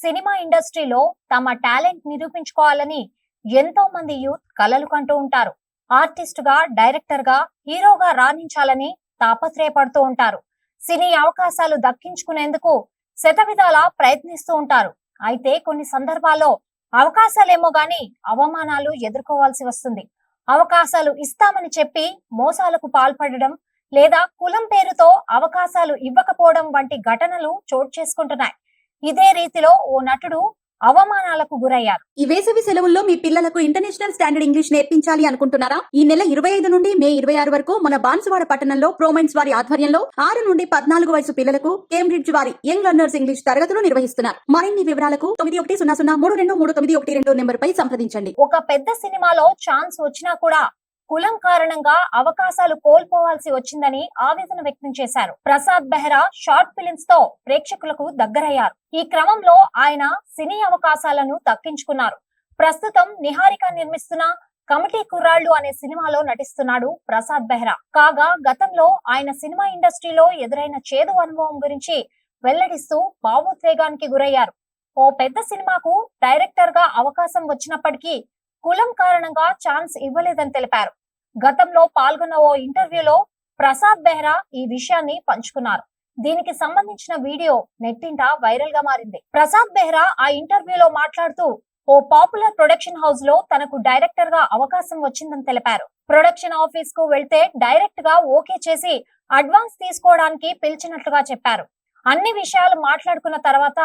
Cinema ఇండస్ట్రీలో తమ talent నిరూపించుకోవాలని ఎంతో మంది యూత్ కలలు కంటూ ఉంటారు. ఆర్టిస్ట్ గా, డైరెక్టర్ గా, హీరోగా రాణించాలని తాపత్రయపడుతూ ఉంటారు. సినీ అవకాశాలు దక్కించుకునేందుకు శతవిధాలా ప్రయత్నిస్తూ ఉంటారు. అయితే కొన్ని సందర్భాల్లో అవకాశాలేమో గాని అవమానాలు ఎదుర్కోవాల్సి వస్తుంది. అవకాశాలు ఇస్తామని చెప్పి మోసాలకు పాల్పడడం లేదా కులం పేరుతో అవకాశాలు ఇవ్వకపోవడం వంటి ఘటనలు చోటు చేసుకుంటున్నాయి. ఇదే రీతిలో ఓ నటుడు అవమానాలకు గురయ్యారు. ఈ వేసవి సెలవుల్లో మీ పిల్లలకు ఇంటర్నేషనల్ స్టాండర్డ్ ఇంగ్లీష్ నేర్పించాలి అనుకుంటున్నారా? ఈ నెల 25 నుండి మే 26 వరకు మన బాన్సువాడ పట్టణంలో ప్రోమైన్స్ వారి ఆధ్వర్యంలో 6 నుండి 14 వయసు పిల్లలకు కేంబ్రిడ్జ్ వారి యంగ్ లెర్నర్స్ ఇంగ్లీష్ తరగతులు నిర్వహిస్తున్నారు. మరిన్ని వివరాలకు 9100323112 నెంబర్ పై సంప్రదించండి. ఒక పెద్ద సినిమాలో ఛాన్స్ వచ్చినా కూడా కులం కారణంగా అవకాశాలు కోల్పోవాల్సి వచ్చిందని ఆవేదన వ్యక్తం చేశారు. ప్రసాద్ బెహ్రా షార్ట్ ఫిలిమ్స్ తో ప్రేక్షకులకు దగ్గరయ్యారు. ఈ క్రమంలో ఆయన సినీ అవకాశాలను దక్కించుకున్నారు. ప్రస్తుతం నిహారిక నిర్మిస్తున్న కమిటీ కుర్రాళ్లు అనే సినిమాలో నటిస్తున్నాడు ప్రసాద్ బెహ్రా. కాగా గతంలో ఆయన సినిమా ఇండస్ట్రీలో ఎదురైన చేదు అనుభవం గురించి వెల్లడిస్తూ భావోద్వేగానికి గురయ్యారు. ఓ పెద్ద సినిమాకు డైరెక్టర్ గా అవకాశం వచ్చినప్పటికీ కులం కారణంగా ఛాన్స్ ఇవ్వలేదని తెలిపారు. గతంలో పాల్గొన్న ఓ ఇంటర్వ్యూలో ప్రసాద్ బెహ్రా ఈ విషయాన్ని పంచుకున్నారు. దీనికి సంబంధించిన వీడియో నెట్టింట వైరల్ గా మారింది. ప్రసాద్ బెహ్రా ఆ ఇంటర్వ్యూలో మాట్లాడుతూ ఓ పాపులర్ ప్రొడక్షన్ హౌస్ లో తనకు డైరెక్టర్ గా అవకాశం వచ్చిందని తెలిపారు. ప్రొడక్షన్ ఆఫీస్ కు వెళ్తే డైరెక్ట్ గా ఓకే చేసి అడ్వాన్స్ తీసుకోవడానికి పిలిచినట్లుగా చెప్పారు. అన్ని విషయాలు మాట్లాడుకున్న తర్వాత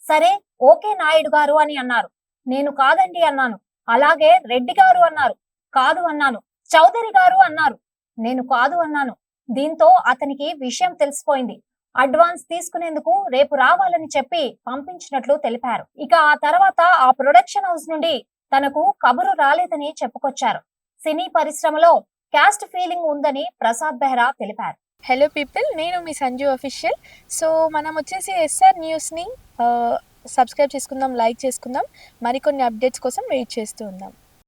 సరే ఓకే నాయుడు గారు అని అన్నారు. నేను కాదండి అన్నాను. అలాగే రెడ్డి గారు అన్నారు. కాదు అన్నాను. చౌదరి గారు అన్నారు. నేను కాదు అన్నాను. దీంతో అతనికి విషయం తెలిసిపోయింది. అడ్వాన్స్ తీసుకునేందుకు రేపు రావాలని చెప్పి పంపించినట్లు తెలిపారు. ఇక ఆ తర్వాత ఆ ప్రొడక్షన్ హౌస్ నుండి తనకు కబురు రాలేదని చెప్పుకొచ్చారు. సినీ పరిశ్రమలో క్యాస్ట్ ఫీలింగ్ ఉందని ప్రసాద్ బెహ్రా తెలిపారు. హలో పీపుల్, నేను మీ సంజు అఫీషియల్. సో మనం వచ్చేసి ఎస్ఆర్ న్యూస్ని సబ్స్క్రైబ్ చేసుకుందాం, లైక్ చేసుకుందాం, మరికొన్ని అప్డేట్స్ కోసం వెయిట్ చేస్తూ ఉందాం.